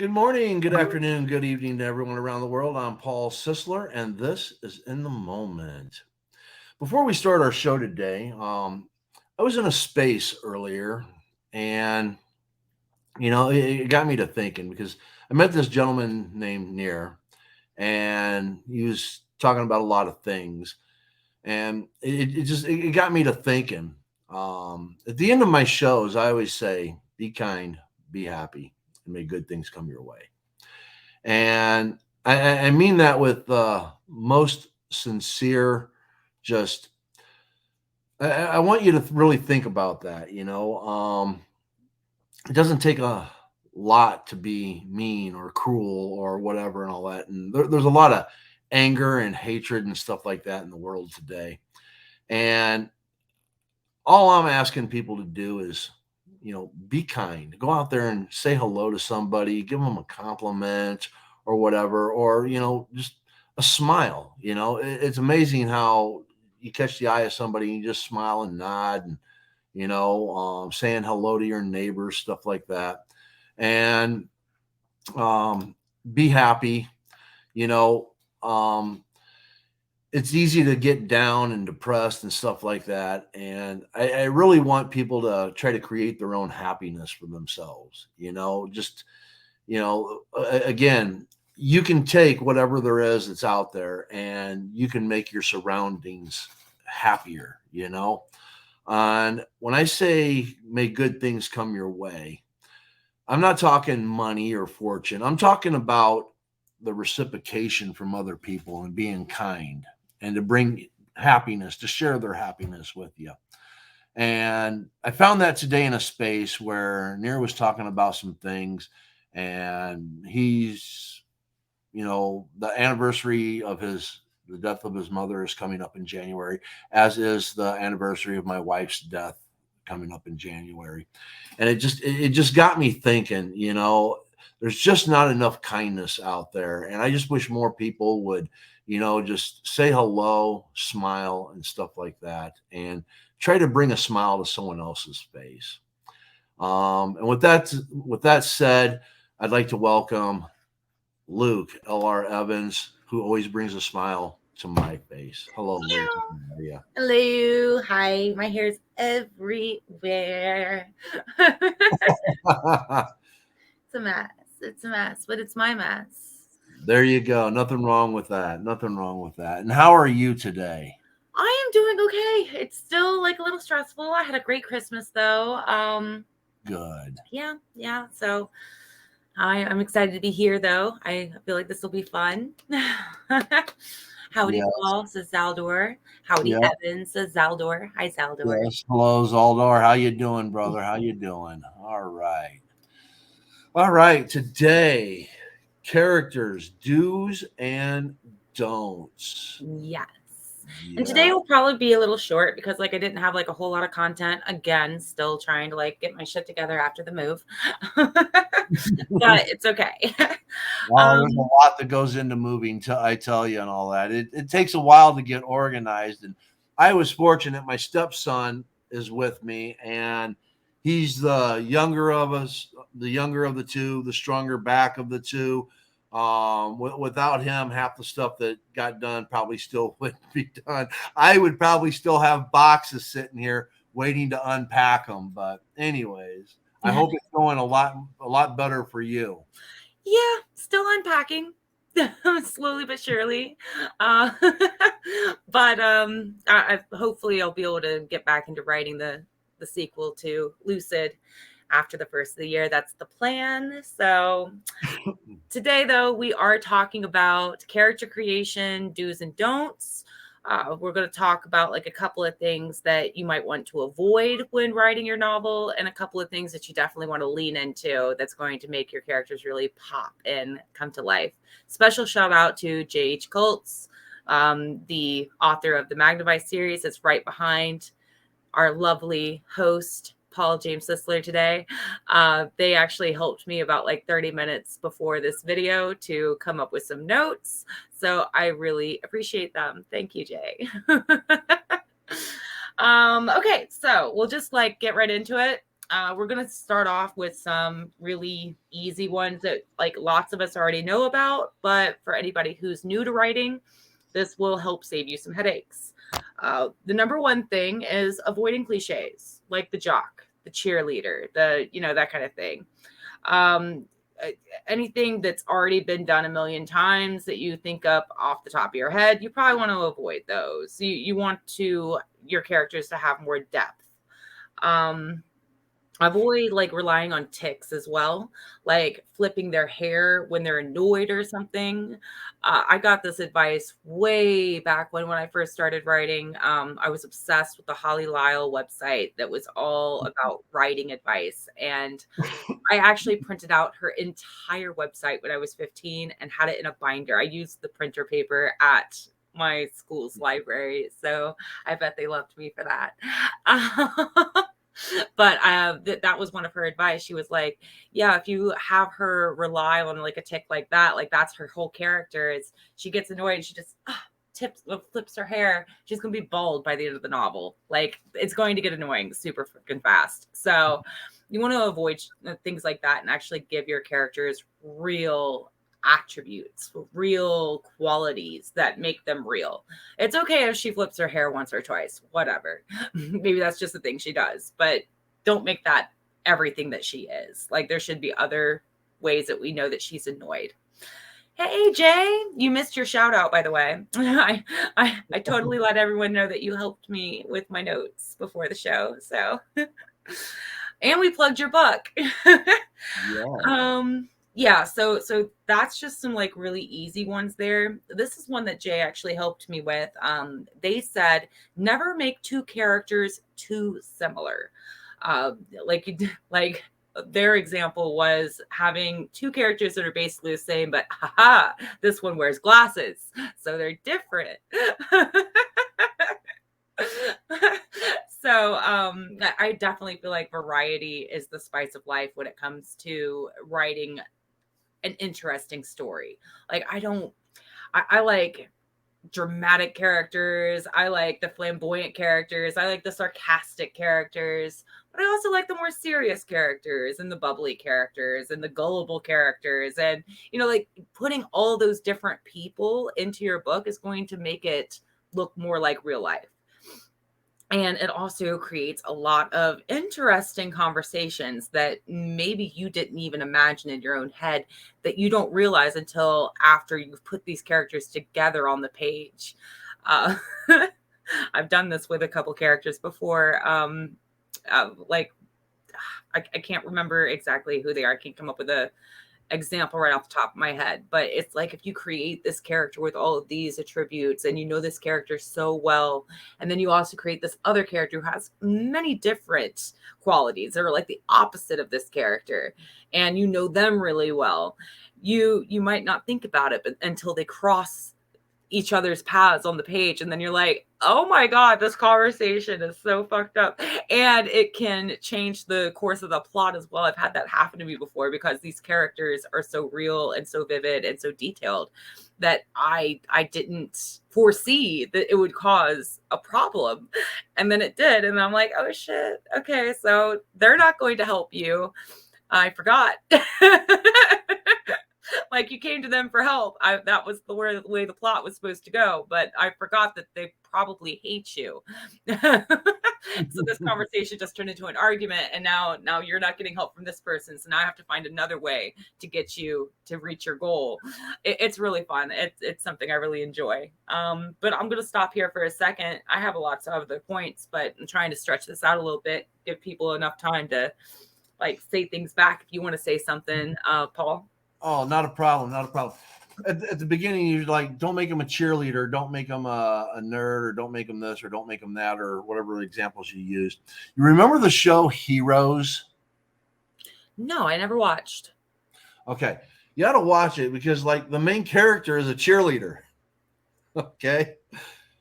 Good morning, good afternoon, good evening to everyone around the world. I'm Paul Sisler, and this is In the Moment. Before we start our show today, I was in a space earlier, and it got me to thinking because I met this gentleman named Near, and he was talking about a lot of things, and it got me to thinking. At the end of my shows, I always say, "Be kind, be happy, and may good things come your way." And I mean that with the most sincere, just, I want you to really think about that. It doesn't take a lot to be mean or cruel or whatever and all that. And there's a lot of anger and hatred and stuff like that in the world today. And all I'm asking people to do is, be kind. Go out there and say hello to somebody, give them a compliment or whatever, or, just a smile. It's amazing how you catch the eye of somebody and you just smile and nod and, saying hello to your neighbors, stuff like that. And um, be happy, you know. Um, it's easy to get down and depressed and stuff like that. And I really want people to try to create their own happiness for themselves. Again, you can take whatever there is that's out there and you can make your surroundings happier. And when I say may good things come your way, I'm not talking money or fortune. I'm talking about the reciprocation from other people and being kind and to bring happiness, to share their happiness with you. And I found that today in a space where Near was talking about some things, and the anniversary of the death of his mother is coming up in January, as is the anniversary of my wife's death coming up in January. And it just got me thinking, there's just not enough kindness out there. And I just wish more people would, just say hello, smile, and stuff like that, and try to bring a smile to someone else's face. And with that said, I'd like to welcome Luke L.R. Evans, who always brings a smile to my face. Hello, Luke. How are you? Hello. Hi. My hair's everywhere. It's a mess. It's a mess, but it's my mess. There you go. Nothing wrong with that. Nothing wrong with that. And how are you today? I am doing okay. It's still like a little stressful. I had a great Christmas though. Good. Yeah. So I'm excited to be here though. I feel like this will be fun. Howdy, Yeah. Paul, says Zaldor. Howdy, Yeah. Evan, says Zaldor. Hi, Zaldor. Yes. Hello, Zoldar. How you doing, brother? How you doing? All right. All right. Today, characters, do's and don'ts. Yes. And Yeah. today will probably be a little short because like I didn't have like a whole lot of content. Again, still trying to like get my shit together after the move. But it's okay. Well, there's a um lot that goes into moving, I tell you, and all that. It takes a while to get organized. And I was fortunate. My stepson is with me, and he's the younger of us, the younger of the two, the stronger back of the two. Without him, half the stuff that got done probably still wouldn't be done. I would probably still have boxes sitting here waiting to unpack them. But anyways, I hope it's going a lot better for you. yeah, still unpacking. Slowly but surely. Uh but I hopefully I'll be able to get back into writing the sequel to Lucid after the first of the year. That's the plan. So today, though, we are talking about character creation, do's and don'ts. We're going to talk about like a couple of things that you might want to avoid when writing your novel, and a couple of things that you definitely want to lean into that's going to make your characters really pop and come to life. Special shout out to J.H. Colts, the author of the Magnavite series, that's right behind our lovely host, Paul James Sisler, today. They actually helped me about like 30 minutes before this video to come up with some notes. So I really appreciate them. Thank you, Jay. Okay, so we'll just like get right into it. We're going to start off with some really easy ones that like lots of us already know about, but for anybody who's new to writing, this will help save you some headaches. The number one thing is avoiding cliches like the jock, the cheerleader, that kind of thing. Um, uh, Anything that's already been done a million times that you think up off the top of your head, you probably want to avoid those. You want your characters to have more depth. Um, Avoid like relying on ticks as well, like flipping their hair when they're annoyed or something. I got this advice way back when I first started writing. I was obsessed with the Holly Lyle website that was all about writing advice, and I actually printed out her entire website when I was 15 and had it in a binder. I used the printer paper at my school's library, so I bet they loved me for that. But that was one of her advice. She was like, yeah, if you have her rely on like a tick like that, like that's her whole character, is she gets annoyed and she just flips her hair, she's gonna be bald by the end of the novel. Like it's going to get annoying super freaking fast. So you want to avoid things like that and actually give your characters real attributes, real qualities that make them real. It's okay if she flips her hair once or twice, whatever. Maybe that's just the thing she does, but don't make that everything that she is. Like there should be other ways that we know that she's annoyed. Hey Jay, you missed your shout out by the way. I totally let everyone know that you helped me with my notes before the show. So and we plugged your book. Yeah. Yeah, so that's just some like really easy ones there. This is one that Jay actually helped me with. They said never make two characters too similar. Like like their example was having two characters that are basically the same, but haha, this one wears glasses, so they're different. So I definitely feel like variety is the spice of life when it comes to writing an interesting story. Like I like dramatic characters. I like the flamboyant characters. I like the sarcastic characters. But I also like the more serious characters and the bubbly characters and the gullible characters. And, like putting all those different people into your book is going to make it look more like real life. And it also creates a lot of interesting conversations that maybe you didn't even imagine in your own head that you don't realize until after you've put these characters together on the page. Uh, I've done this with a couple characters before. Like, I can't remember exactly who they are. I can't come up with a example right off the top of my head, but it's like if you create this character with all of these attributes and you know this character so well, and then you also create this other character who has many different qualities that are like the opposite of this character, and you know them really well, you might not think about it but until they cross each other's paths on the page, and then you're like, oh my god, this conversation is so fucked up, and it can change the course of the plot as well. I've had that happen to me before because these characters are so real and so vivid and so detailed that I didn't foresee that it would cause a problem, and then it did, and I'm like, oh shit, okay, so they're not going to help you. I forgot. Like you came to them for help. That was the way the plot was supposed to go, but I forgot that they probably hate you. So this conversation just turned into an argument, and now you're not getting help from this person. So now I have to find another way to get you to reach your goal. It's really fun. It's something I really enjoy. But I'm gonna stop here for a second. I have a lot of other points, but I'm trying to stretch this out a little bit, give people enough time to like say things back. If you want to say something, Paul. Oh, not a problem. Not a problem. At the beginning, you're like, don't make him a cheerleader, don't make him a nerd, or don't make him this, or don't make him that, or whatever examples you used. You remember the show Heroes? No, I never watched. Okay, you got to watch it because like the main character is a cheerleader. Okay,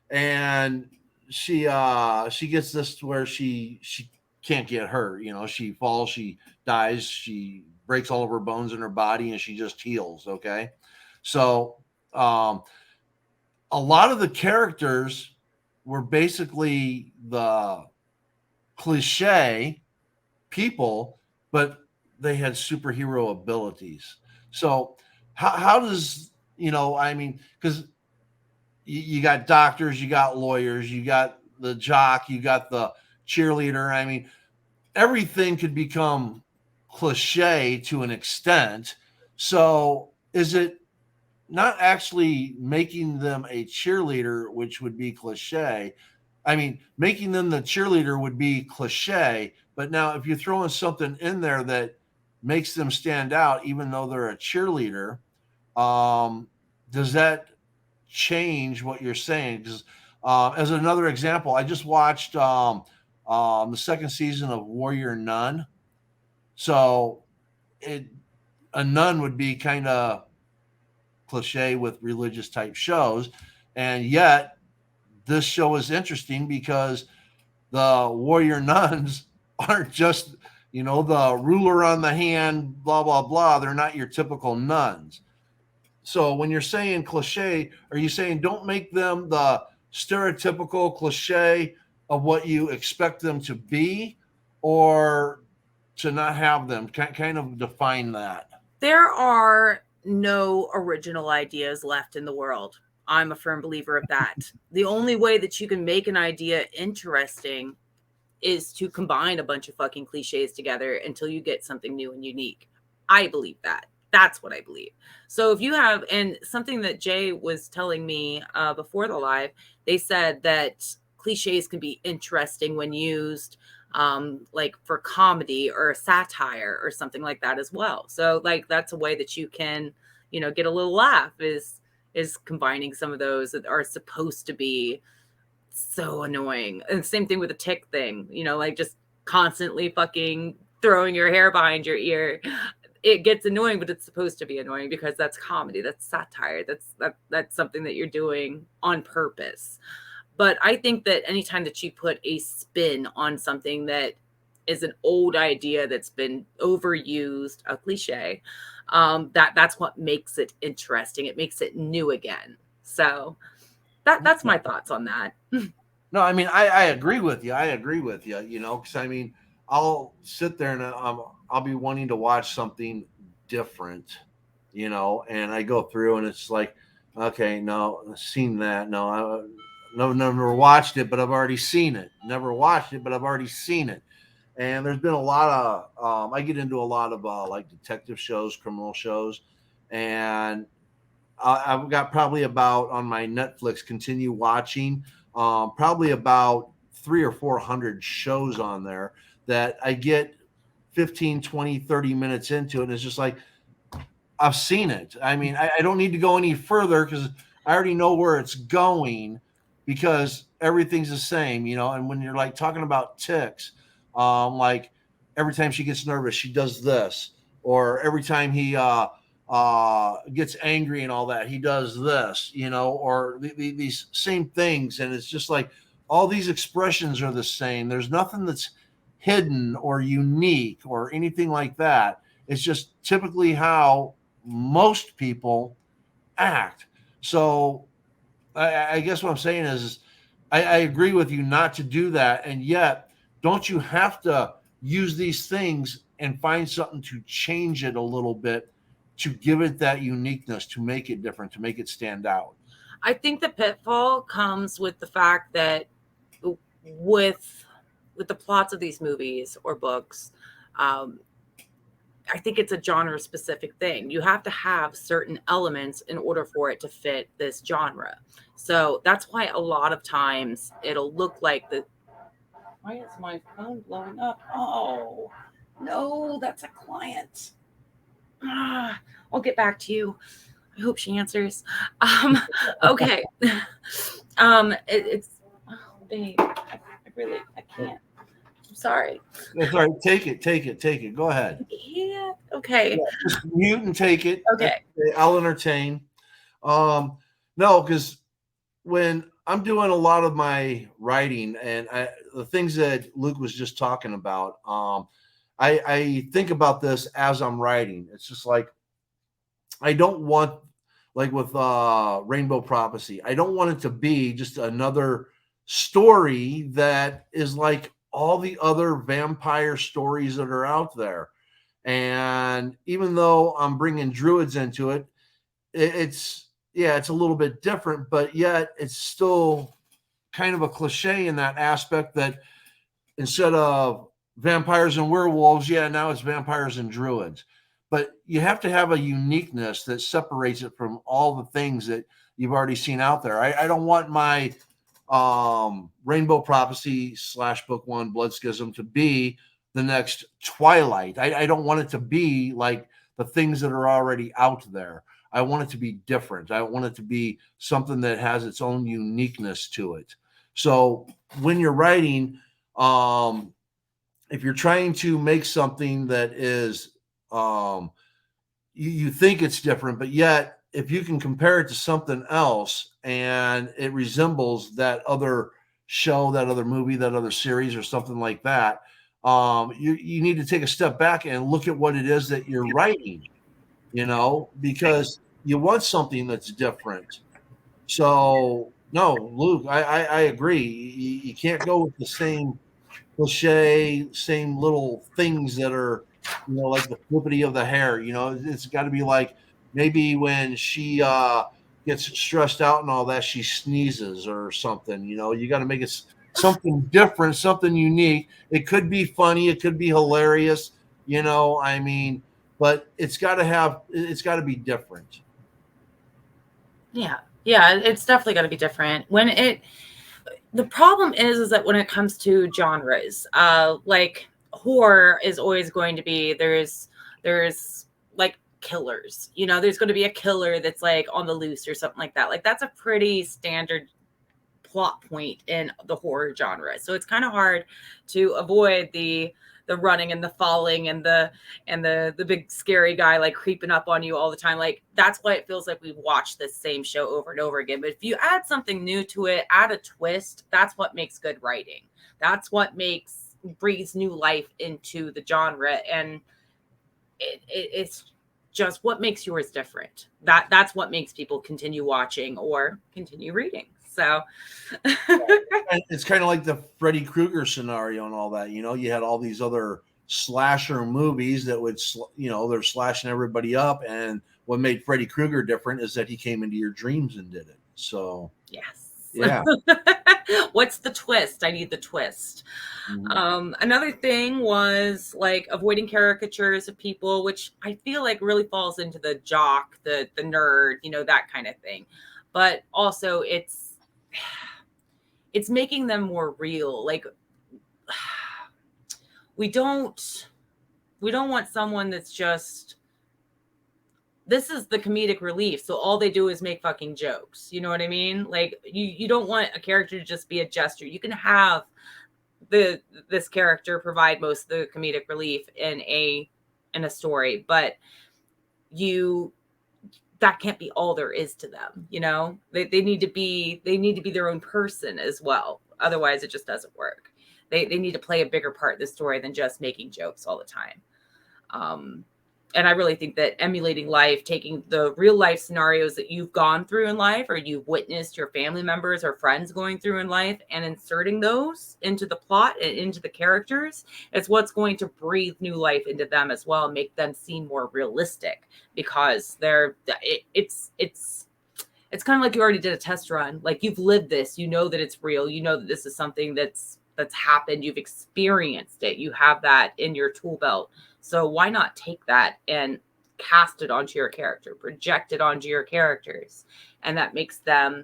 and she gets this to where she can't get hurt. She falls, she dies, she breaks all of her bones in her body, and she just heals. Okay, so um, a lot of the characters were basically the cliche people, but they had superhero abilities. So how does, I mean, because you got doctors, you got lawyers, you got the jock, you got the cheerleader. I mean, everything could become cliche to an extent. So is it not actually making them a cheerleader, which would be cliche? I mean, making them the cheerleader would be cliche, but now if you're throwing something in there that makes them stand out, even though they're a cheerleader, does that change what you're saying? Because as another example, I just watched the second season of Warrior Nun. So it a nun would be kind of cliche with religious type shows, and yet this show is interesting because the warrior nuns aren't just the ruler on the hand, blah blah blah. They're not your typical nuns. So when you're saying cliche, are you saying don't make them the stereotypical cliche of what you expect them to be, or to not have them? Kind of define that. There are no original ideas left in the world. I'm a firm believer of that. The only way that you can make an idea interesting is to combine a bunch of fucking cliches together until you get something new and unique. I believe that. That's what I believe. So if you have, and something that Jay was telling me before the live, they said that cliches can be interesting when used like for comedy or satire or something like that as well. So like that's a way that you can, get a little laugh is combining some of those that are supposed to be so annoying. And same thing with the tick thing, like just constantly fucking throwing your hair behind your ear. It gets annoying, but it's supposed to be annoying because that's comedy, that's satire, that's something that you're doing on purpose. But I think that anytime that you put a spin on something that is an old idea that's been overused, a cliche, that's what makes it interesting. It makes it new again. So that's my thoughts on that. No, I mean, I agree with you. I agree with you. Because I mean, I'll sit there and I'll be wanting to watch something different, and I go through and it's like, okay, no, I've seen that. No, no, never watched it, but I've already seen it. Never watched it, but I've already seen it. And there's been a lot of, I get into a lot of like detective shows, criminal shows, and I've got probably about on my Netflix continue watching probably about 300 or 400 shows on there that I get 15, 20, 30 minutes into it. And it's just like, I've seen it. I mean, I don't need to go any further because I already know where it's going because everything's the same, And when you're like talking about ticks, like every time she gets nervous, she does this, or every time he gets angry and all that, he does this, or these same things. And it's just like all these expressions are the same. There's nothing that's hidden or unique or anything like that. It's just typically how most people act. So I guess what I'm saying is I agree with you not to do that. And yet, don't you have to use these things and find something to change it a little bit to give it that uniqueness, to make it different, to make it stand out? I think the pitfall comes with the fact that with the plots of these movies or books, um, I think it's a genre specific thing. You have to have certain elements in order for it to fit this genre. So that's why a lot of times it'll look like the. Why is my phone blowing up? Oh, no, that's a client. I'll get back to you. I hope she answers. Um, okay. It's oh, babe. I really I can't. I'm sorry. That's all right. Take it, take it, take it. Go ahead. Yeah. Okay. Yeah, just mute and take it. Okay. I'll entertain. Um, no, because when I'm doing a lot of my writing and the things that Luke was just talking about, I think about this as I'm writing. It's just like I don't want, like with Rainbow Prophecy, I don't want it to be just another story that is like all the other vampire stories that are out there. And even though I'm bringing druids into it, it's yeah, it's a little bit different, but yet it's still kind of a cliche in that aspect that instead of vampires and werewolves, yeah, now it's vampires and druids. But you have to have a uniqueness that separates it from all the things that you've already seen out there. I don't want my Rainbow Prophecy / Book One Blood Schism to be the next Twilight. I don't want it to be like the things that are already out there. I want it to be different. I want it to be something that has its own uniqueness to it. So when you're writing, um, if you're trying to make something that is, you think it's different, but yet if you can compare it to something else and it resembles that other show, that other movie, that other series, or something like that, you need to take a step back and look at what it is that you're writing, because you want something that's different. So, no, Luke, I agree. You can't go with the same cliche, same little things that are, like the flippity of the hair. It's got to be like maybe when she gets stressed out and all that, she sneezes or something. You got to make it something different, something unique. It could be funny, it could be hilarious. I mean, but it's got to be different. Yeah. Yeah, it's definitely got to be different. The problem is that when it comes to genres, like horror is always going to be there's like killers. There's going to be a killer that's like on the loose or something like that. Like that's a pretty standard plot point in the horror genre. So it's kind of hard to avoid the running and the falling and the big scary guy like creeping up on you all the time. Like that's why it feels like we've watched this same show over and over again. But if you add something new to it, add a twist, that's what makes good writing. That's what breathes new life into the genre. And it's just what makes yours different. That's what makes people continue watching or continue reading. So It's kind of like the Freddy Krueger scenario and all that. You had all these other slasher movies that would, they're slashing everybody up. And what made Freddy Krueger different is that he came into your dreams and did it. So, yes. yeah. What's the twist? I need the twist. Mhm. Another thing was like avoiding caricatures of people, which I feel like really falls into the jock, the nerd, that kind of thing. But also it's making them more real. Like we don't want someone that's just this is the comedic relief. So all they do is make fucking jokes. You know what I mean? Like you don't want a character to just be a jester. You can have this character provide most of the comedic relief in a story, but that can't be all there is to them. They need to be their own person as well. Otherwise it just doesn't work. They need to play a bigger part in the story than just making jokes all the time. And I really think that emulating life, taking the real life scenarios that you've gone through in life or you've witnessed your family members or friends going through in life and inserting those into the plot and into the characters is what's going to breathe new life into them as well and make them seem more realistic because it's kind of like you already did a test run. Like you've lived this, that it's real. That this is something that's happened. You've experienced it. You have that in your tool belt. So why not take that and cast it onto your character, project it onto your characters, and that makes them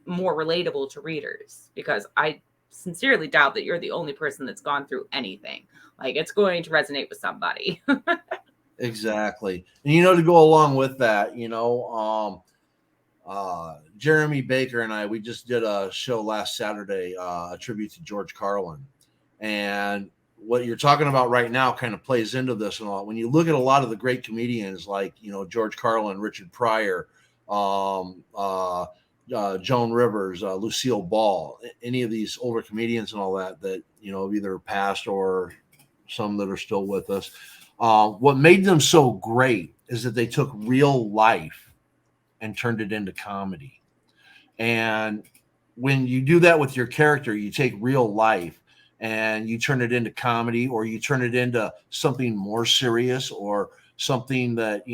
more relatable to readers because I sincerely doubt that you're the only person that's gone through anything. Like it's going to resonate with somebody. Exactly. And to go along with that, Jeremy Baker and I, we just did a show last Saturday, a tribute to George Carlin. And what you're talking about right now kind of plays into this and all. When you look at a lot of the great comedians like, George Carlin, Richard Pryor, Joan Rivers, Lucille Ball, any of these older comedians and all that, either passed or some that are still with us. What made them so great is that they took real life and turned it into comedy. And when you do that with your character, you take real life and you turn it into comedy, or you turn it into something more serious, or something that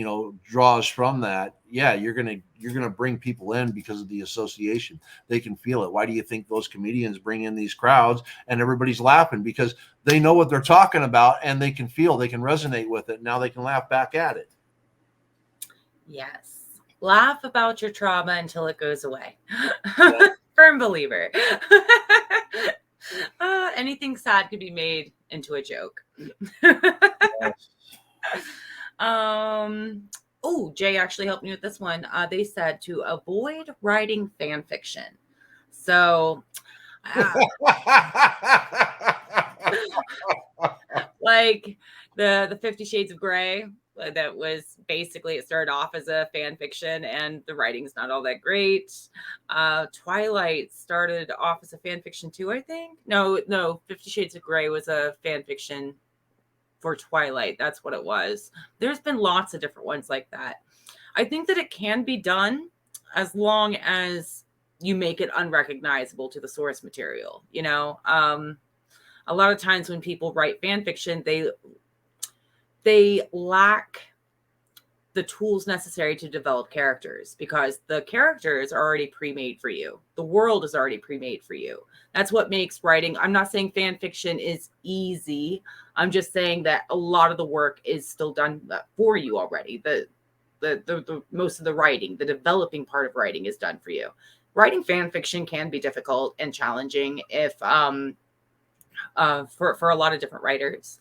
draws from that, yeah, you're gonna bring people in because of the association. They can feel it. Why do you think those comedians bring in these crowds and everybody's laughing? Because they know what they're talking about, and they can resonate with it. Now they can laugh back at it. Yes. Laugh about your trauma until it goes away. Yeah. Firm believer. Anything sad could be made into a joke. Yes. um, oh, Jay actually helped me with this one. They said to avoid writing fan fiction. So, uh, like the 50 Shades of Grey, that was basically, it started off as a fan fiction and the writing's not all that great. Twilight started off as a fan fiction too, I think. No, 50 Shades of Grey was a fan fiction for Twilight. That's what it was. There's been lots of different ones like that. I think that it can be done as long as you make it unrecognizable to the source material. A lot of times when people write fan fiction, they lack the tools necessary to develop characters, because the characters are already pre-made for you. The world is already pre-made for you. That's what makes writing. I'm not saying fan fiction is easy. I'm just saying that a lot of the work is still done for you already. The most of the writing, the developing part of writing is done for you. Writing fan fiction can be difficult and challenging if for a lot of different writers,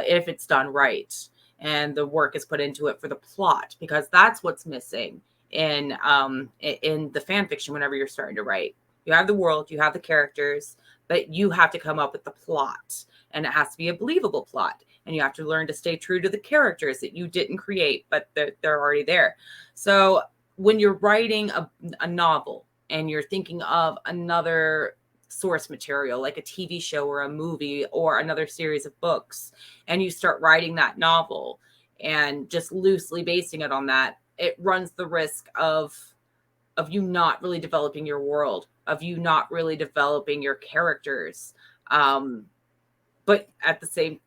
if it's done right and the work is put into it for the plot, because that's what's missing in the fan fiction. Whenever you're starting to write, you have the world, you have the characters, but you have to come up with the plot, and it has to be a believable plot, and you have to learn to stay true to the characters that you didn't create, but they're already there. So when you're writing a novel and you're thinking of another source material like a TV show or a movie or another series of books, and you start writing that novel and just loosely basing it on that, it runs the risk of you not really developing your world, of you not really developing your characters. But at the same,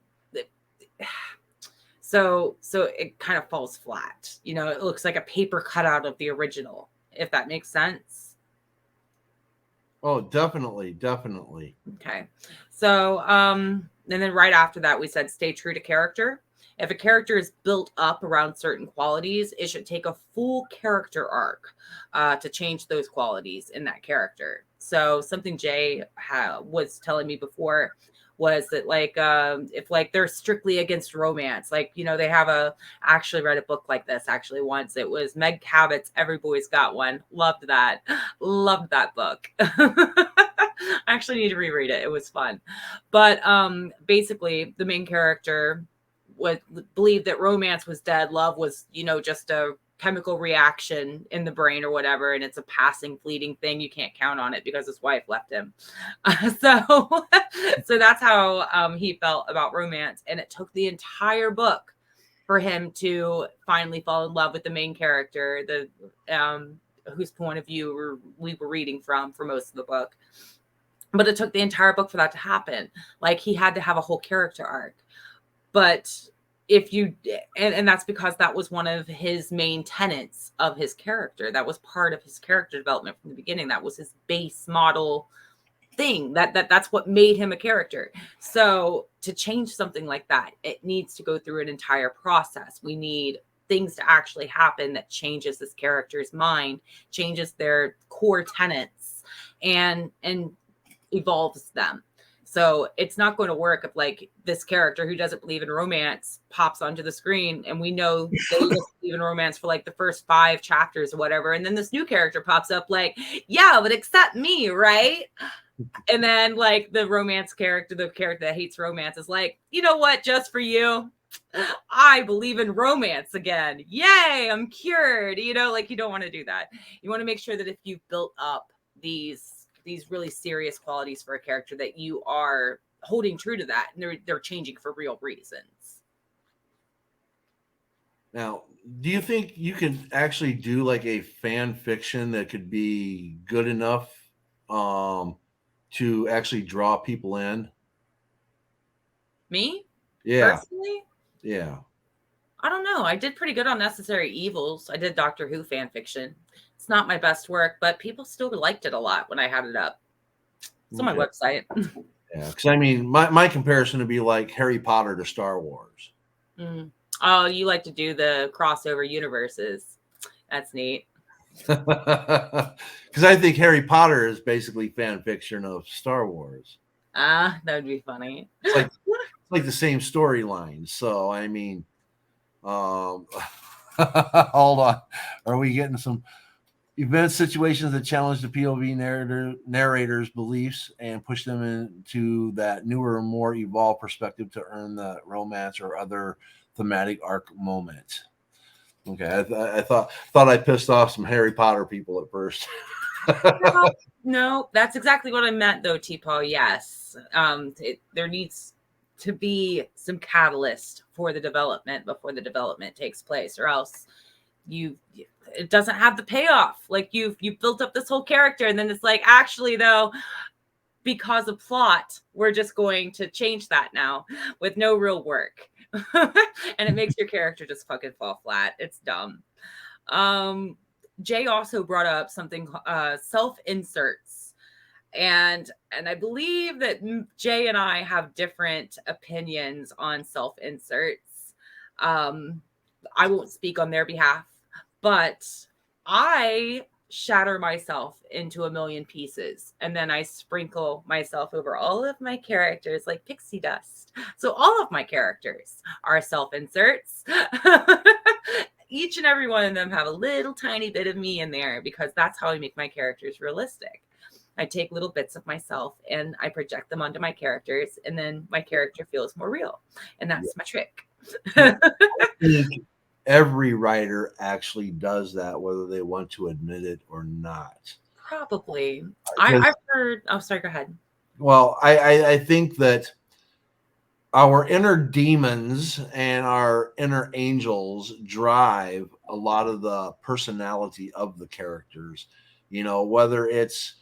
so it kind of falls flat. It looks like a paper cutout of the original, if that makes sense. Oh, definitely, definitely. Okay. So, and then right after that, we said stay true to character. If a character is built up around certain qualities, it should take a full character arc to change those qualities in that character. So, something Jay was telling me before was that, like, if like they're strictly against romance, like, they have actually read a book like this actually once. It was Meg Cabot's Every Boy's Got One. Loved that. Loved that book. I actually need to reread it. It was fun. But basically the main character would believe that romance was dead. Love was, just a chemical reaction in the brain or whatever, and it's a passing, fleeting thing. You can't count on it because his wife left him. So so that's how he felt about romance, and it took the entire book for him to finally fall in love with the main character, the whose point of view we were reading from for most of the book. But it took the entire book for that to happen. Like, he had to have a whole character arc. But if you, and that's because that was one of his main tenets of his character. That was part of his character development from the beginning. That was his base model thing. That's what made him a character. So to change something like that, it needs to go through an entire process. We need things to actually happen that changes this character's mind, changes their core tenets, and evolves them. So it's not going to work if, like, this character who doesn't believe in romance pops onto the screen, and we know they just believe in romance for like the first 5 chapters or whatever, and then this new character pops up like, yeah, but accept me, right? And then, like, the romance character, the character that hates romance, is like, you know what, just for you, I believe in romance again. Yay, I'm cured. Like, you don't want to do that. You want to make sure that if you've built up these really serious qualities for a character, that you are holding true to that, and they're changing for real reasons. Now, do you think you can actually do like a fan fiction that could be good enough um, to actually draw people in? Me Yeah, personally, yeah. I don't know. I did pretty good on Necessary Evils. I did Doctor Who fan fiction. It's not my best work, but people still liked it a lot when I had it up. It's on my Okay. website. Yeah, because I mean, my comparison would be like Harry Potter to Star Wars. Mm. Oh, you like to do the crossover universes. That's neat. Because I think Harry Potter is basically fan fiction of Star Wars. Ah, that would be funny. It's like the same storyline. So I mean, um, hold on, are we getting some event situations that challenge the POV narrator's beliefs and push them into that newer, more evolved perspective to earn the romance or other thematic arc moment? Okay, I thought I pissed off some Harry Potter people at first. No, no, that's exactly what I meant, though, T-Paul. Yes, there needs to be some catalyst for the development before the development takes place, or else you it doesn't have the payoff. Like you've built up this whole character, and then it's like, actually, though, because of plot, we're just going to change that now with no real work, and it makes your character just fucking fall flat. It's dumb. Um, Jay also brought up something self inserts, and I believe that Jay and I have different opinions on self inserts. Um, I won't speak on their behalf, but I shatter myself into a million pieces and then I sprinkle myself over all of my characters like pixie dust. So all of my characters are self inserts. Each and every one of them have a little tiny bit of me in there because that's how I make my characters realistic. I take little bits of myself and I project them onto my characters, and then my character feels more real. And Yeah. that's my trick. I think every writer actually does that, whether they want to admit it or not. Probably. Because, I've heard. Oh, sorry. Go ahead. well, I think that our inner demons and our inner angels drive a lot of the personality of the characters. Whether it's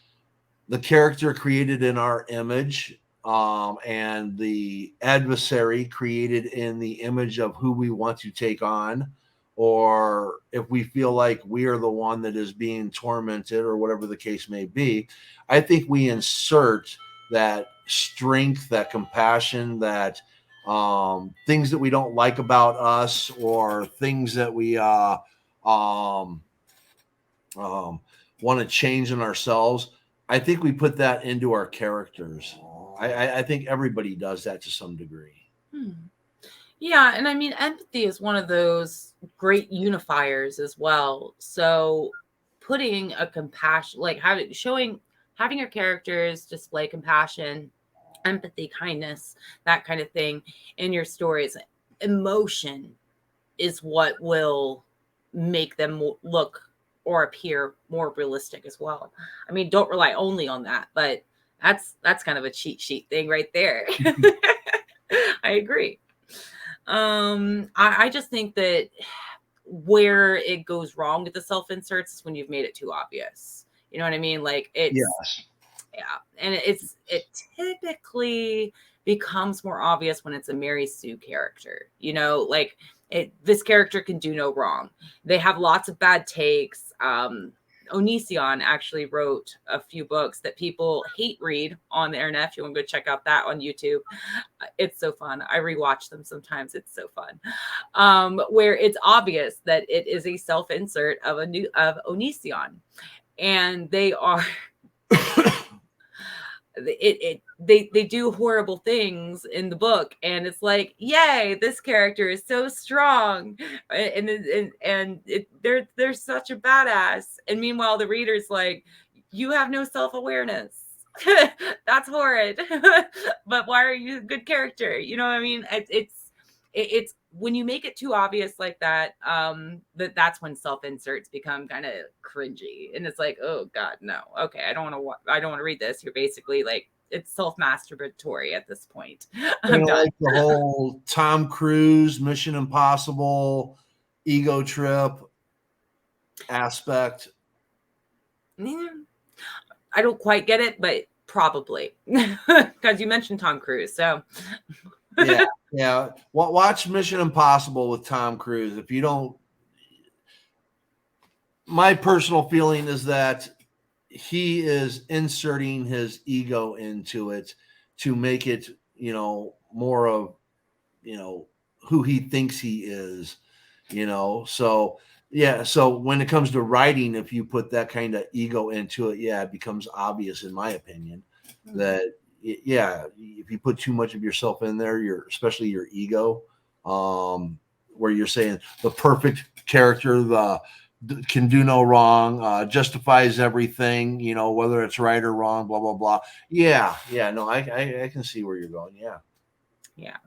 the character created in our image, and the adversary created in the image of who we want to take on, or if we feel like we are the one that is being tormented or whatever the case may be. I think we insert that strength, that compassion, that things that we don't like about us, or things that we um, um, want to change in ourselves. I think we put that into our characters. I think everybody does that to some degree. Hmm. Yeah, and I mean, empathy is one of those great unifiers as well. So, putting a compassion, like having your characters display compassion, empathy, kindness, that kind of thing in your stories, emotion is what will make them look or appear more realistic as well. I mean, don't rely only on that, but that's kind of a cheat sheet thing right there. I agree. I just think that where it goes wrong with the self inserts is when you've made it too obvious. You know what I mean? Like it's Yes. yeah, and it typically becomes more obvious when it's a Mary Sue character. Like this character can do no wrong. They have lots of bad takes. Onision actually wrote a few books that people hate read on the internet. If you want to go check out that on YouTube, it's so fun. I rewatch them sometimes. It's so fun. Where it's obvious that it is a self insert of Onision, and they are they do horrible things in the book, and it's like, yay, this character is so strong, they're such a badass, and meanwhile the reader's like, you have no self-awareness. That's horrid. But why are you a good character? You know what I mean? It's when you make it too obvious like that, that's when self inserts become kind of cringy, and it's like, oh god, no, okay, I don't want to read this. You're basically like, it's self masturbatory at this point. I'm done. Like the whole Tom Cruise Mission Impossible ego trip aspect. Yeah, I don't quite get it, but probably because you mentioned Tom Cruise, so Yeah, yeah. Watch Mission Impossible with Tom Cruise. If you don't, my personal feeling is that he is inserting his ego into it to make it, more of, you know, who he thinks he is, So yeah, so when it comes to writing, if you put that kind of ego into it, yeah, it becomes obvious, in my opinion, that yeah, if you put too much of yourself in there, especially your ego, where you're saying the perfect character, can do no wrong, justifies everything, whether it's right or wrong, blah blah blah. Yeah, yeah, no, I can see where you're going. Yeah. Yeah.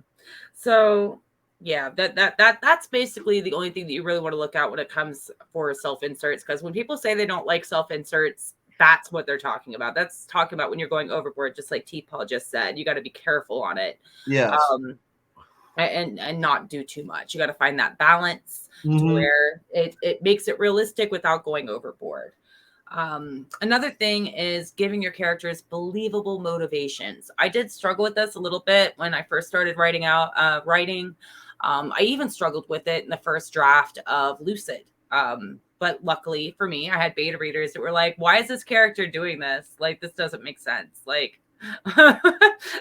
So yeah, that's basically the only thing that you really want to look at when it comes for self inserts. Because when people say they don't like self inserts, that's what they're talking about. That's talking about when you're going overboard, just like T Paul just said. You got to be careful on it. Yes. Um, and not do too much. You got to find that balance to Hmm. where it makes it realistic without going overboard. Another thing is giving your characters believable motivations. I did struggle with this a little bit when I first started writing. I even struggled with it in the first draft of Lucid. But luckily for me, I had beta readers that were like, "Why is this character doing this? Like, this doesn't make sense." Like,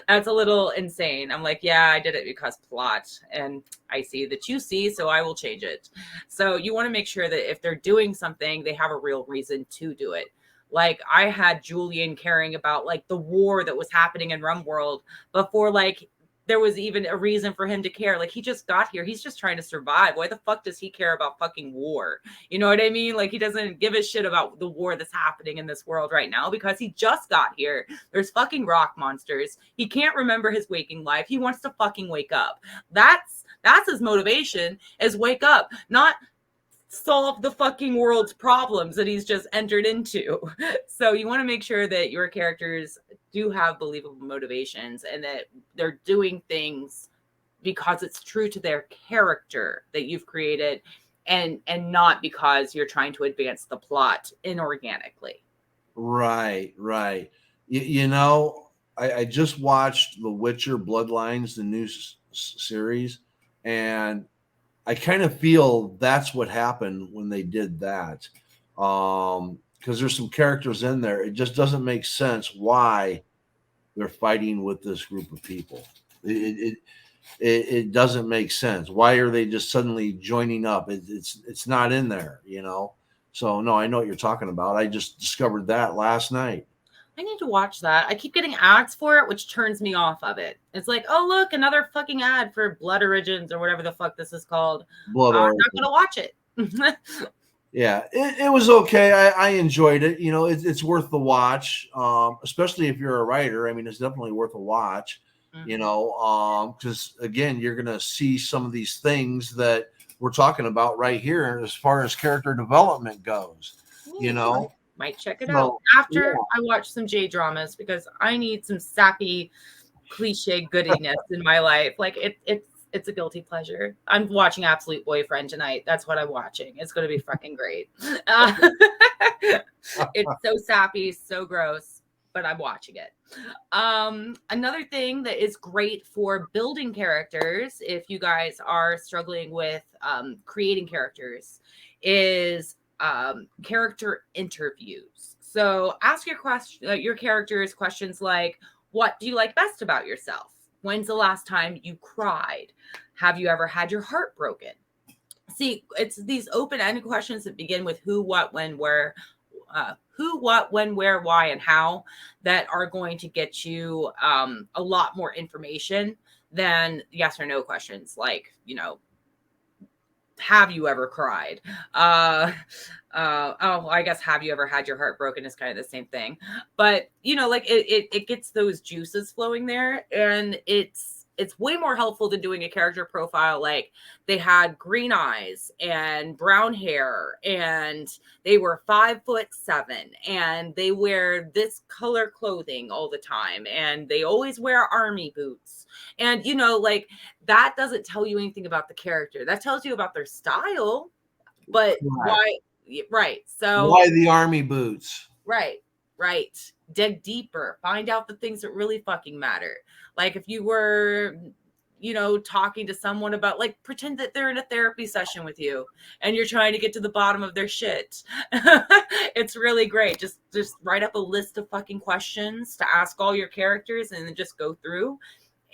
that's a little insane. I'm like, yeah, I did it because plot, and I see that you see, so I will change it. So you want to make sure that if they're doing something, they have a real reason to do it. Like I had Julian caring about like the war that was happening in Rumworld before like there was even a reason for him to care. Like he just got here. He's just trying to survive. Why the fuck does he care about fucking war? You know what I mean? Like he doesn't give a shit about the war that's happening in this world right now because he just got here. There's fucking rock monsters. He can't remember his waking life. He wants to fucking wake up. That's his motivation is wake up, not solve the fucking world's problems that he's just entered into. So you want to make sure that your characters do have believable motivations and that they're doing things because it's true to their character that you've created and not because you're trying to advance the plot inorganically. Right, right. I just watched The Witcher Bloodlines, the new series, and I kind of feel that's what happened when they did that. Because there's some characters in there, it just doesn't make sense why they're fighting with this group of people. It doesn't make sense. Why are they just suddenly joining up? It's not in there. So no, I know what you're talking about. I just discovered that last night. I need to watch that. I keep getting ads for it, which turns me off of it. It's like, oh look, another fucking ad for Blood Origins or whatever the fuck this is called. Blood I'm not Origin. gonna watch it. Yeah, it was okay. I enjoyed it. It's worth the watch, especially if you're a writer. I mean, it's definitely worth a watch. Mhm. Because again, you're gonna see some of these things that we're talking about right here as far as character development goes. You Ooh, I know, might check it out so yeah, after I watch some J dramas because I need some sappy cliche goodiness in my life. Like it's a guilty pleasure. I'm watching Absolute Boyfriend tonight. That's what I'm watching. It's going to be fucking great. Uh, it's so sappy, so gross, but I'm watching it. Another thing that is great for building characters, if you guys are struggling with creating characters, is character interviews. So ask your characters questions like, "What do you like best about yourself? When's the last time you cried? Have you ever had your heart broken?" See, it's these open-ended questions that begin with who, what, when, where, who, what, when, where, why, and how that are going to get you a lot more information than yes or no questions like, have you ever cried? Uh, oh, I guess have you ever had your heart broken is kind of the same thing. But like it gets those juices flowing there, and it's way more helpful than doing a character profile like they had green eyes and brown hair and they were 5'7" and they wear this color clothing all the time and they always wear army boots. And like that doesn't tell you anything about the character. That tells you about their style, but right. why? Right. So, Why the army boots? right, right. Dig deeper. Find out the things that really fucking matter. Like if you were talking to someone about, like, pretend that they're in a therapy session with you and you're trying to get to the bottom of their shit. It's really great. Just write up a list of fucking questions to ask all your characters and then just go through,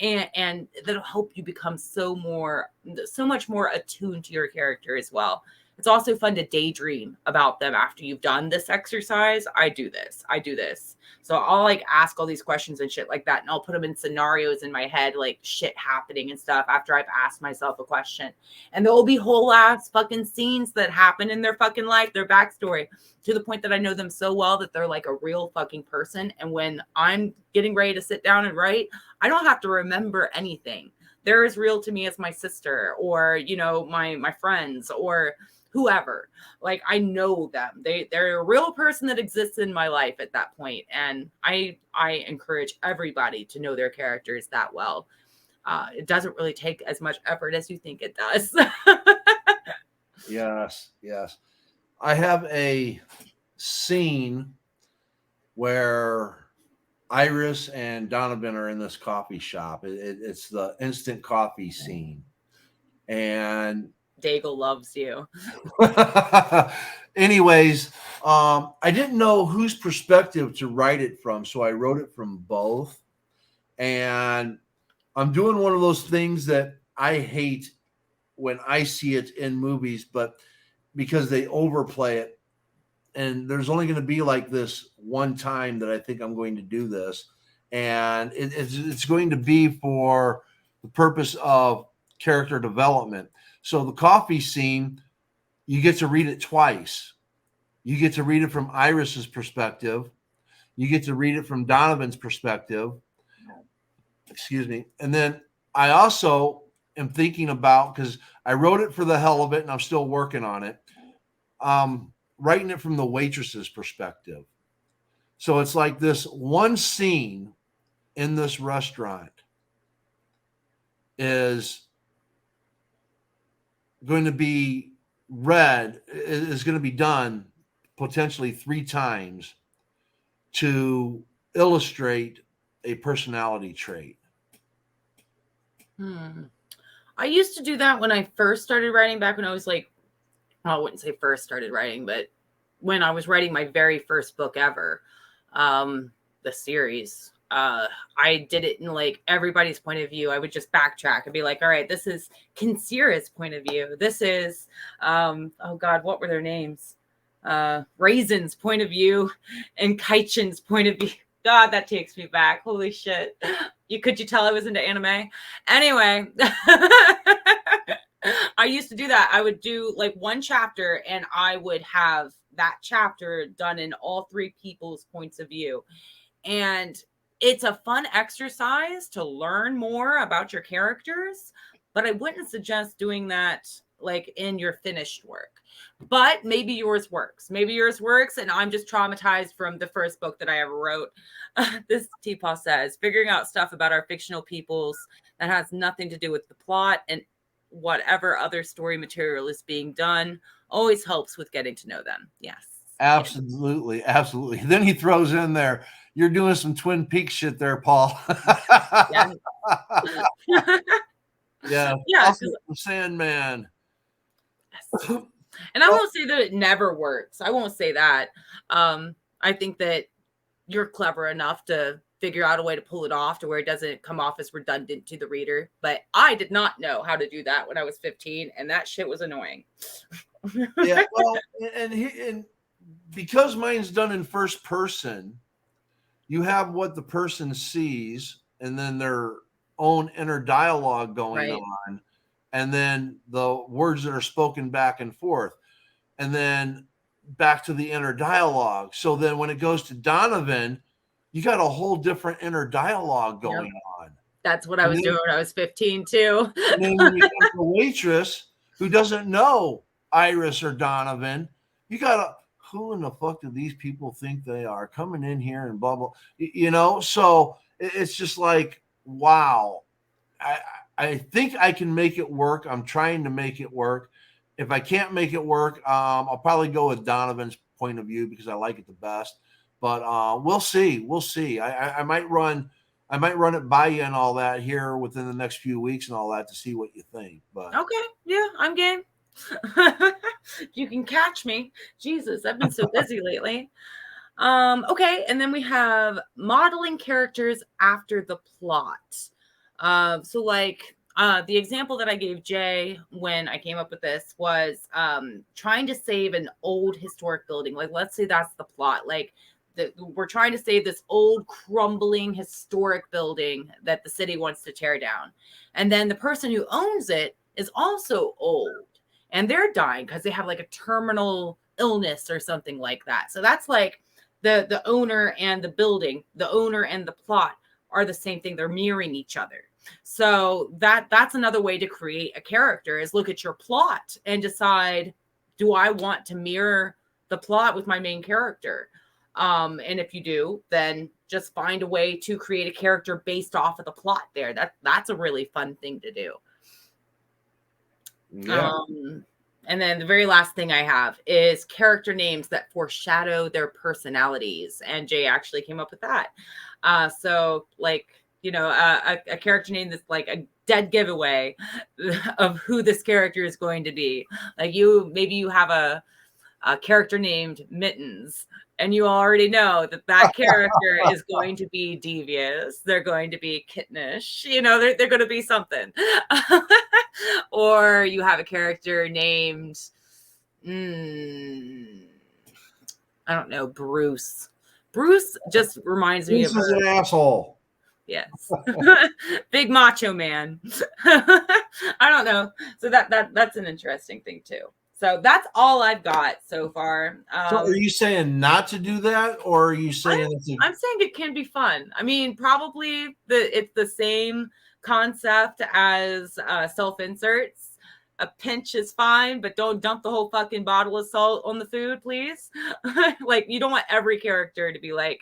and that'll help you become so much more attuned to your character as well. It's also fun to daydream about them after you've done this exercise. I do this. So I'll like ask all these questions and shit like that, and I'll put them in scenarios in my head, like shit happening and stuff after I've asked myself a question. And there will be whole ass fucking scenes that happen in their fucking life, their backstory, to the point that I know them so well that they're like a real fucking person. And when I'm getting ready to sit down and write, I don't have to remember anything. They're as real to me as my sister, or my friends, or whoever. Like, I know them. They're a real person that exists in my life at that point. And I encourage everybody to know their characters that well. It doesn't really take as much effort as you think it does. Yes, yes. I have a scene where Iris and Donovan are in this coffee shop. It's the instant coffee scene. And Daigle loves you. anyways, I didn't know whose perspective to write it from, so I wrote it from both. And I'm doing one of those things that I hate when I see it in movies, but because they overplay it, and there's only going to be like this one time that I think I'm going to do this, and it's going to be for the purpose of character development. So the coffee scene, you get to read it twice. You get to read it from Iris's perspective. You get to read it from Donovan's perspective. Excuse me. And then I also am thinking about, because I wrote it for the hell of it and I'm still working on it, writing it from the waitress's perspective. So it's like this one scene in this restaurant is going to be read, is going to be done potentially 3 times to illustrate a personality trait. I used to do that when I first started writing, back when I was like, well, I wouldn't say first started writing, but when I was writing my very first book ever, the series, I did it in like everybody's point of view. I would just backtrack and be like, all right, this is Kinsira's point of view. This is, oh God, what were their names? Raisin's point of view and Kaichen's point of view. God, that takes me back. Holy shit. Could you tell I was into anime? Anyway, I used to do that. I would do like one chapter and I would have that chapter done in all 3 people's points of view. And it's a fun exercise to learn more about your characters, but I wouldn't suggest doing that like in your finished work. But maybe yours works. Maybe yours works, and I'm just traumatized from the first book that I ever wrote. This Teapot says, figuring out stuff about our fictional peoples that has nothing to do with the plot and whatever other story material is being done always helps with getting to know them. Yes. Absolutely. Absolutely. Then he throws in there, you're doing some Twin Peaks shit there, Paul. Yeah. Yeah. Yeah. The Sandman. Yes. And I won't say that it never works. I won't say that. I think that you're clever enough to figure out a way to pull it off to where it doesn't come off as redundant to the reader. But I did not know how to do that when I was 15, and that shit was annoying. Yeah, well, and because mine's done in first person, you have what the person sees and then their own inner dialogue going on, and then the words that are spoken back and forth, and then back to the inner dialogue. So then when it goes to Donovan, you got a whole different inner dialogue going on. That's what I was doing when I was 15 too. And then when you have the waitress who doesn't know Iris or Donovan, you got to, who in the fuck do these people think they are coming in here and blah, blah, so it's just like, wow. I think I can make it work. I'm trying to make it work. If I can't make it work, I'll probably go with Donovan's point of view because I like it the best. But we'll see. We'll see. I might run I might run it by you and all that here within the next few weeks and all that to see what you think. But Okay, yeah, I'm game. You can catch me. Jesus, I've been so busy lately. Okay, and then we have modeling characters after the plot. So like the example that I gave Jay when I came up with this was trying to save an old historic building. Like, let's say that's the plot. Like, we're trying to save this old, crumbling, historic building that the city wants to tear down. And then the person who owns it is also old and they're dying because they have like a terminal illness or something like that. So that's like the owner and the building, the owner and the plot are the same thing. They're mirroring each other. So that's another way to create a character is look at your plot and decide, do I want to mirror the plot with my main character? And if you do, then just find a way to create a character based off of the plot there. That's a really fun thing to do. yeah. And then the very last thing I have is character names that foreshadow their personalities. And Jay actually came up with that. So like, a character name that's like a dead giveaway of who this character is going to be. Like maybe you have a character named Mittens, and you already know that character is going to be devious. They're going to be kittenish. They're going to be something. Or you have a character named, I don't know, Bruce. Bruce just reminds me This of is an asshole. yes, big macho man. I don't know. So that's an interesting thing too. So that's all I've got so far. So are you saying not to do that, or are you I'm, saying it's a I'm saying it can be fun. I mean, probably it's the same concept as self inserts. A pinch is fine, but don't dump the whole fucking bottle of salt on the food, please. Like, you don't want every character to be like,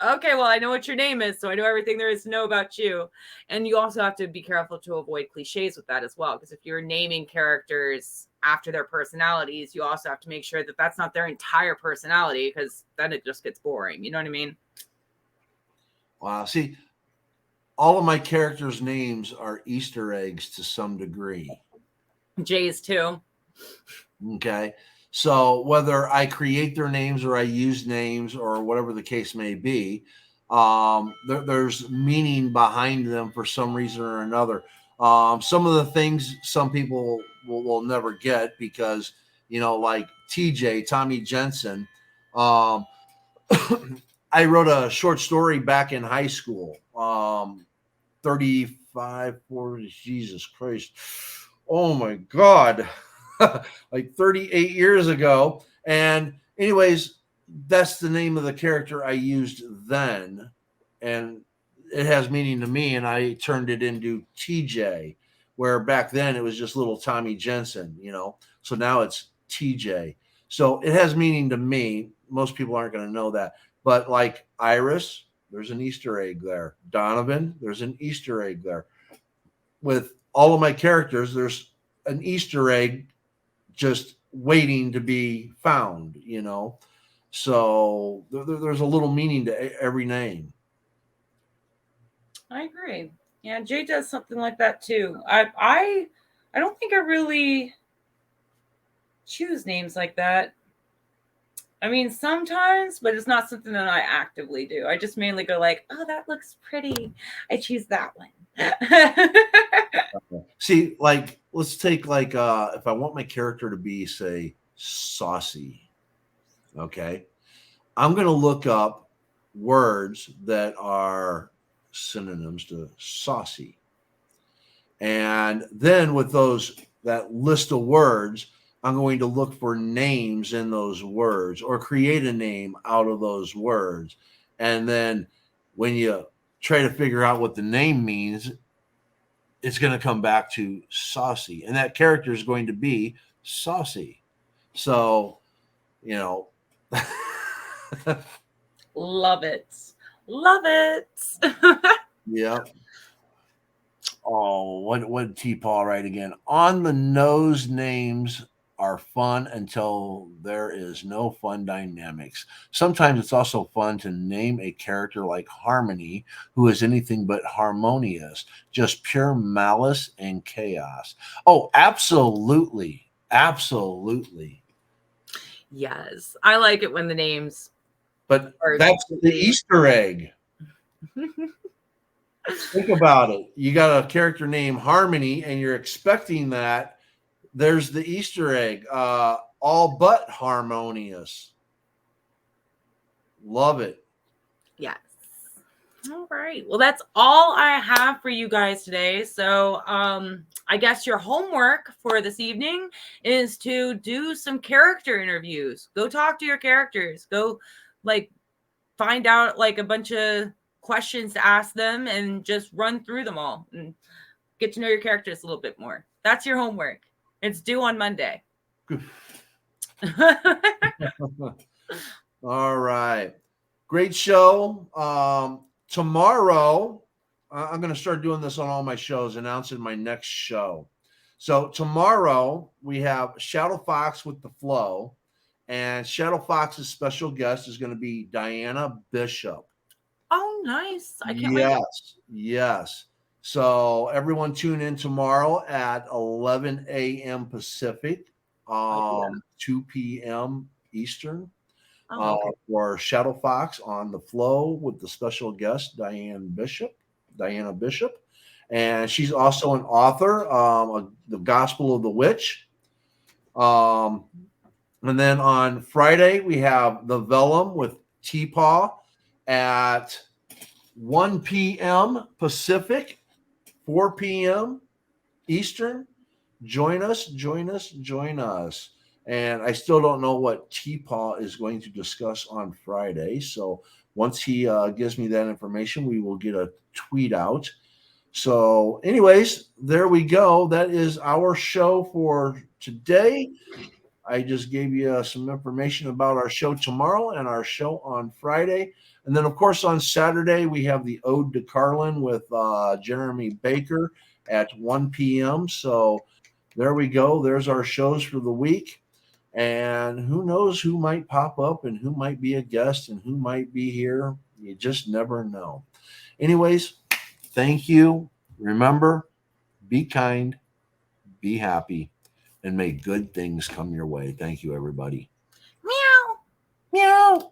okay, well, I know what your name is, so I know everything there is to know about you. And you also have to be careful to avoid cliches with that as well, because if you're naming characters after their personalities, you also have to make sure that that's not their entire personality, because then it just gets boring. You know what I mean? wow? See, all of my characters' names are Easter eggs to some degree. Jay's too. Okay. So whether I create their names or I use names or whatever the case may be, there's meaning behind them for some reason or another. Some of the things some people will never get because, like TJ, Tommy Jensen. Um, I wrote a short story back in high school. 35, 40, Jesus Christ. Oh my God. Like 38 years ago. And, anyways, that's the name of the character I used then. And it has meaning to me. And I turned it into TJ, where back then it was just little Tommy Jensen, So now it's TJ. So it has meaning to me. Most people aren't going to know that. But like Iris, there's an Easter egg there. Donovan, there's an Easter egg there. With all of my characters, there's an Easter egg just waiting to be found. So there's a little meaning to every name. I agree. Yeah, Jay does something like that too. I don't think I really choose names like that. I mean, sometimes, but it's not something that I actively do. I just mainly go like, "Oh, that looks pretty. I choose that one." See, like, let's take like if I want my character to be, say, saucy, okay, I'm gonna look up words that are synonyms to saucy. And then with that list of words, I'm going to look for names in those words or create a name out of those words. And then when you try to figure out what the name means, it's going to come back to saucy. And that character is going to be saucy. So, you know. Love it. Love it. Yeah. Oh, what did T Paul write again? On the nose names are fun until there is no fun dynamics. Sometimes it's also fun to name a character like Harmony, who is anything but harmonious, just pure malice and chaos. Oh, absolutely. Absolutely. Yes, I like it when the names But are that's the completely. Easter egg. Think about it. You got a character named Harmony, and you're expecting that. There's the Easter egg. All but harmonious. Love it. Yes. All right. Well, that's all I have for you guys today. So, I guess your homework for this evening is to do some character interviews. Go talk to your characters. Go, like, find out like a bunch of questions to ask them and just run through them all and get to know your characters a little bit more. That's your homework. It's due on Monday. All right. Great show. Tomorrow, I'm going to start doing this on all my shows, announcing my next show. So tomorrow we have Shadow Fox with the Flow, and Shadow Fox's special guest is going to be Diana Bishop. Oh, nice. I can't wait. Yes, yes. So everyone tune in tomorrow at 11 a.m. Pacific, Oh, yeah. 2 p.m. Eastern, Oh, okay. for Shadow Fox on the Flow with the special guest Diana Bishop, and she's also an author of the Gospel of the Witch. Um, and then on Friday we have the Vellum with T-Paw at 1 p.m. Pacific, 4 p.m. Eastern. Join us, join us, join us. And I still don't know what T-Paw is going to discuss on Friday. So once he gives me that information, we will get a tweet out. So, anyways, there we go. That is our show for today. I just gave you some information about our show tomorrow and our show on Friday. And then, of course, on Saturday, we have the Ode to Carlin with Jeremy Baker at 1 p.m. So there we go. There's our shows for the week. And who knows who might pop up and who might be a guest and who might be here. You just never know. Anyways, thank you. Remember, be kind, be happy, and may good things come your way. Thank you, everybody. Meow. Meow.